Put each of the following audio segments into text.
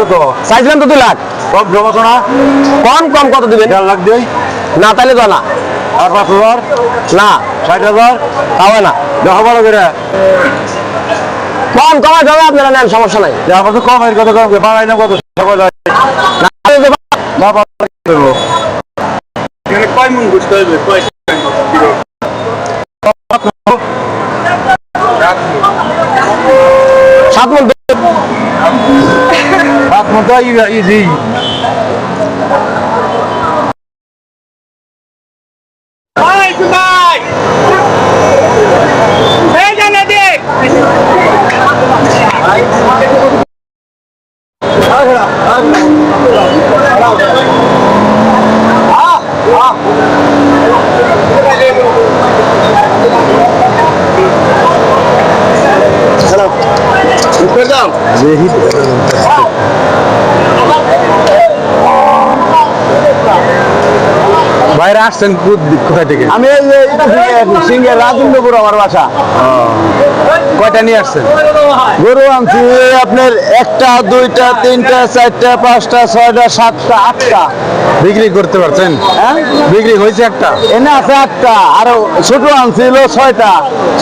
কত চাইছিলাম তো 2 লাখ। কম জমা না কম কম কত দিবেন? 1.5 লাখ দিই না তাইলে তো না। আর 5,000 না 60,000 তাও না। দেখো ভালো করে কম কমা যাবে, আপনারা নেন, সমস্যা নাই। আমার তো কম এর কত কম বাড়াই না কত সকাল বাবা এখানে কয় মন বুঝতে হবে কয় 7 মণ। 7 মন তো ইজি বাইরে আসছেন কোথায় থেকে? আমি সিঙ্গের রাজেন্দ্রপুর আমার বাসা। কয়টা নিয়ে আসছেন? গরু আনছি আপনার 1টা 2টা 3টা 4টা 5টা 6টা 7টা 8টা। বিক্রি করতে পারছেন? হ্যাঁ বিক্রি হয়েছে একটা, এনে আছে 8টা, আর ছোট আনছিল 6টা,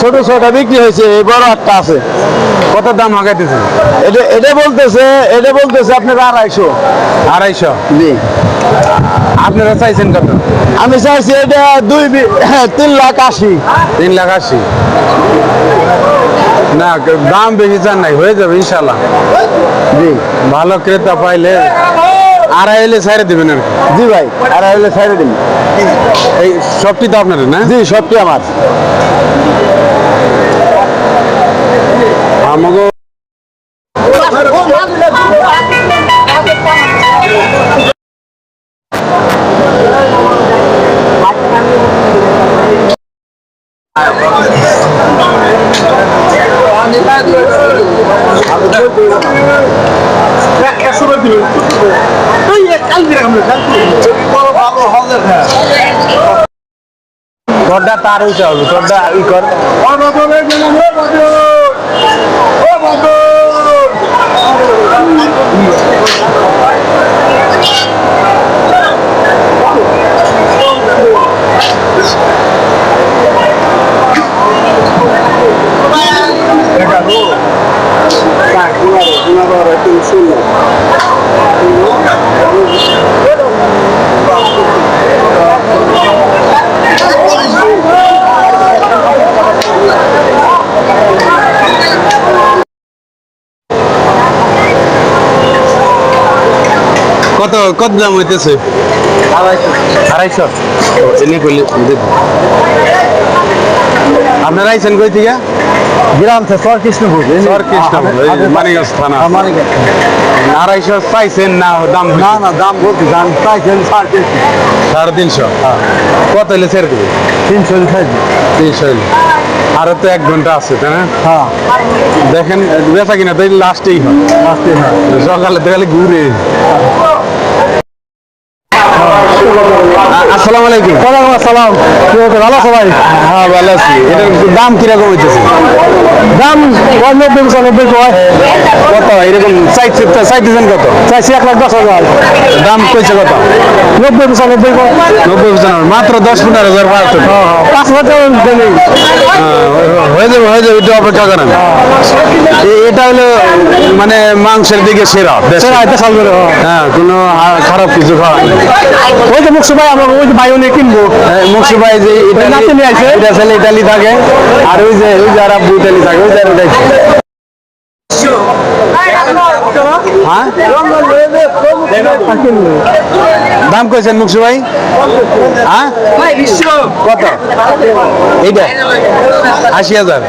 ছোট 6টা বিক্রি হয়েছে, বড় 8টা আছে। কত দাম হাঁকাইতেছেন? এটা বলতেছে আপনার 250। 250? জি। আপনারা চাইছেন কত? আমি চাইছি এটা 3,80,000। 3,80,000 না, দাম বেশি চান নাই, হয়ে যাবে ইনশাল্লাহ। জি, ভালো ক্রেতা পাইলে 2.5 হলে ছাইড়ে দিবেন আর কি। জি ভাই, 2.5 হলে ছাইড়ে দিন। এই সবটি তো আপনার না? জি, সবটি আমার। আমাকে তোরটা তার হইতে হবে, তোরটা ই কর। কত কত দাম হইতেছে? 250। এনে কইলে আপনারা আইছেন কই থেকে? গ্রাম থেকে সর কৃষ্ণপুর। মানিকগঞ্জ থানা। 250 পাইছেন না? দাম না না, দাম বলতে দাম পাইছেন 350। কত হলে ছেড়ে দেবে? 300 হলে ছেড়ে দেবে। 300 হলে আরো তো 1 ঘন্টা আছে, তাই না? হ্যাঁ, দেখেন বেচা কিনা তো লাস্টেই হয়। সকালে তো খালি ঘুরে। আসসালামু আলাইকুম। ওয়ালাইকুম আসসালাম। ভালো আছো ভাই? হ্যাঁ ভালো আছি। এটার দাম কিরকম হইতেছে? দাম 90-95 হয়। কত এরকম চাইতেছেন কত? চাইছি 1,10,000। দাম কইছে কত? 90-95। 90-95 মাত্র 10-15,000 পাচ্ছে। 5,000 টাকা হয়ে যাবে, হয়ে যাবে, একটু অপেক্ষা করেন। এটা হলো মানে মাংসের দিকে সেরা। হ্যাঁ, কোনো খারাপ কিছু খাওয়া নেই। ওই যে মুকসু ভাই, আমরা ওই যে ভাই উনি কিনবো। মুকসু ভাই যে ইটালি আছে, এটা ছেলে ইটালি থাকে, আর ওই যে আর আব্বু ইটালি থাকে, ওই যে দাম কইছেন মুকসু ভাই? হ্যাঁ কত? এইটা 80,000।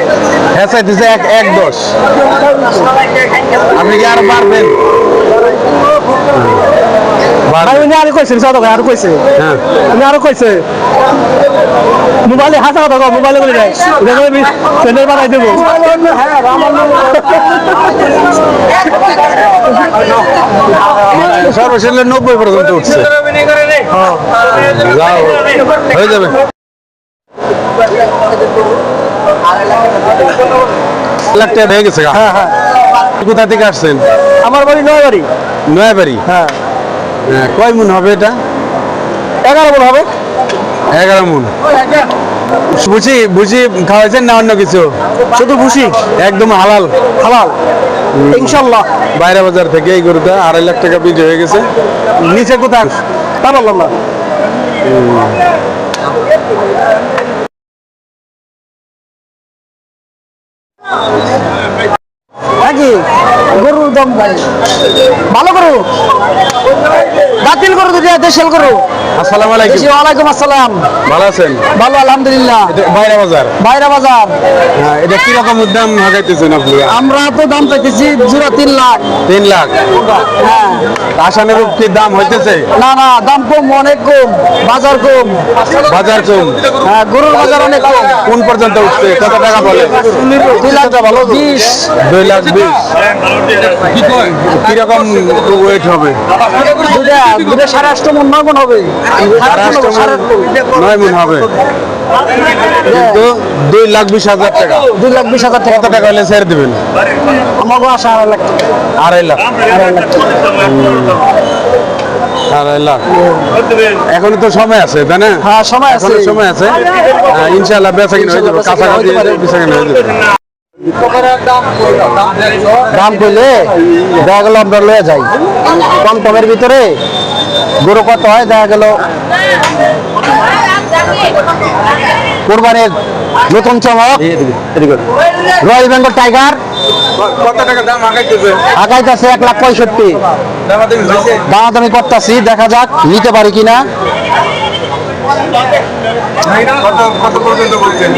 হ্যাঁ চাইতেছে 1,10। আপনি কি আর পারবেন? আরো কইছে আরো কইছে। হ্যাঁ আরো কইছে মোবাইলে হাসা কথা, মোবাইলে বলে যায় সেন্টার বানাই দেবো। সর্বশেষ 90 পর্যন্ত উঠছে। হয়ে যাবে। লাখ টাকা হয়ে গেছে। হ্যাঁ হ্যাঁ কোথা থেকে আসছেন? আমার বাড়ি নয়বাড়ি। নয়াবাড়ি। হ্যাঁ, হ্যাঁ, কয় মন হবে এটা? 11 মণ হবে। 11 মন। বুঝি বুঝি খাওয়াইছেন না অন্য কিছু? শুধু ভুসি, একদম হালাল। হালাল ইনশাল্লাহ। বাইরে বাজার থেকে এই গরুটা 2.5 লাখ টাকা বিক্রি হয়ে গেছে। নিচে কোথায়? তা বললাম না। নাকি গরুর দাম ভালো গরু, বাতিল গরু দুটো দেশাল গরু। আসসালামু আলাইকুম। ওয়ালাইকুম আসসালাম। ভালো আছেন? ভালো আলহামদুলিল্লাহ। এটা বাইরে বাজার। বাইরা বাজার। হ্যাঁ, এটা কি রকম দাম হাঁকাইতেছেন আপনি? আমরা তো দাম চাইতেছি জোড়া 3 লাখ। 3 লাখ। হ্যাঁ, আশানুরূপ কি দাম হইতেছে? না না, দাম কম, অনেক কম, বাজার কম। বাজার কম। হ্যাঁ, গরুর বাজার অনেক কম। কোন পর্যন্ত উঠছে? কত টাকা বলে? 2 লাখ ভালো 20। 2 লাখ 20। কিরকম ওয়েট হবে? দুটা 8.5 মণ 9 মণ হবে। 9 মন হবে, কিন্তু 2,20,000 টাকা। 2,20,000 টাকা। কত টাকা হলে ছেড়ে দেবেন? আমাকে আসা 2.5 লাখ। 2.5 লাখ। 2.5 লাখ। 2.5 লাখ। এখনো তো সময় আছে, তাই না? হ্যাঁ, সময় আছে। এখনো সময় আছে। ইনশাআল্লাহ বেচা কিনা হয়ে যাবে, কাছাকাছি বেচা কিনা হয়ে যাবে। দাম কইলে দেখা গেল আমরা লয়ে যাই কম টমের ভিতরে। গরু কত হয় দেখা গেল কোরবানির নতুন চমক রয়্যাল বেঙ্গল টাইগার কত টাকা দাম হাঁকাইতেছে? আগাইতেছে 1,65,000। দামাদামি করতেছি, দেখা যাক নিতে পারি কিনা। কত পর্যন্ত বলছেন?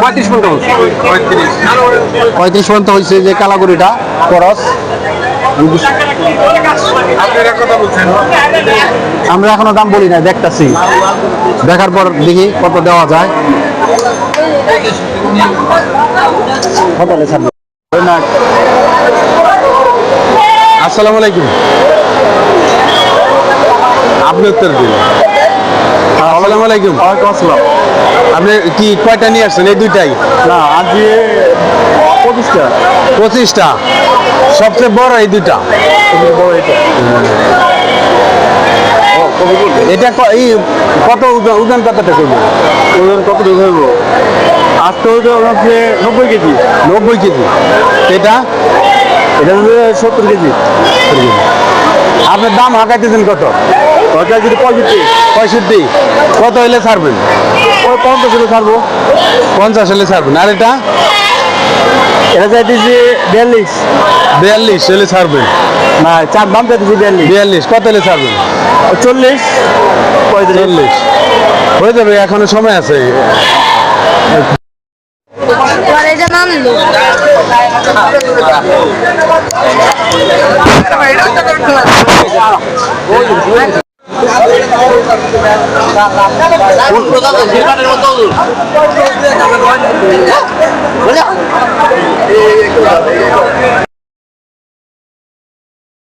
35 পর্যন্ত। 35। 35 পর্যন্ত হয়েছে যে কালাগুড়িটা খরচ। আপনারা কত বলছেন? আমরা এখনো দাম বলি না, দেখতাছি, দেখার পর দেখি কত দেওয়া যায়। আসসালামু আলাইকুম। আপনি উত্তর দিন। আসসালামু আলাইকুম। আপনি কি কয়টা নিয়ে আসছেন? এই দুইটাই? না, আজকে 25টা। 25টা। সবচেয়ে বড় এই দুইটা? এটা এই কত ওজন কতটা করবে? ওজন কতটুকু হইব? আজ তো হচ্ছে 90 কেজি। 90 কেজি। এটা এটা হচ্ছে 70 কেজি। আপনার দাম হাঁকাইতেছেন কত? ওটা যদি 65। 65। কত হলে ছাড়বেন? ওই 50 হলে ছাড়বো। 50 হলে ছাড়বেন। আর এটা? এটা চাইতেছি 42। 42 হলে ছাড়বেন। না, চার দাম চাইতেছি 42। 42 কত হলে ছাড়বেন? 40 40 হয়ে যাবে, এখনো সময় আছে।